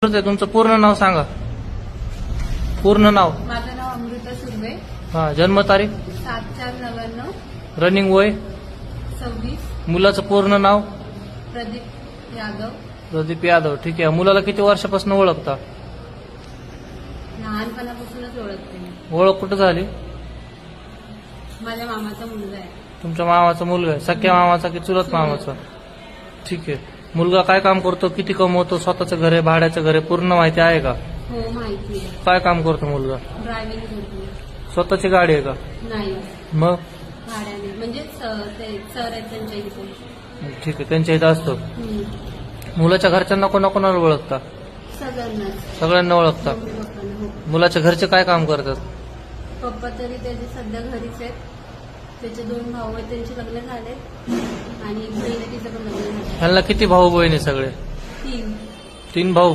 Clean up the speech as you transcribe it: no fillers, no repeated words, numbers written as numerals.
तुमचं पूर्ण नाव सांगा. पूर्ण नाव. माझं नाव अमृता सुर्वे. हा. जन्मतारीख. 7/4/99. रनिंग वय. 26. मुलाचं पूर्ण नाव. प्रदीप यादव. प्रदीप यादव. ठीक आहे. मुलाला किती वर्षापासून ओळखता? लहानपणापासूनच ओळखते मी. ओळख कुठं झाली? माझ्या मामाचा मुलगा आहे. तुमच्या मामाचा मुलगा आहे? सख्या मामाचा की चुलत मामाचा? ठीक आहे. मुलगा काय काम करतो? किती कमवतो? स्वतःचं घर आहे, भाड्याचं घर आहे, पूर्ण माहिती आहे का? हो, माहिती आहे. काय काम करतो मुलगा? ड्रायव्हिंग करतो. स्वतःची गाडी आहे का? नाही, मग भाड्याने. म्हणजे ते सर आहेत त्यांच्या इथे. ठीक आहे. त्यांच्या इथं असतो. मुलाच्या घरच्यांना कोणाकोणाला ओळखता? सगळ्यांना ओळखता. मुलाच्या घरचे काय काम करतात? पप्पा तरी त्याचे सध्या घरीच आहेत. त्याचे 2 भाऊ आहेत, त्यांचे लग्न झाले आणि एक बहीण आहे, तिचं पण लग्न झालं. ह्यांना किती भाऊ बहिणी? सगळे 3. 3 भाऊ.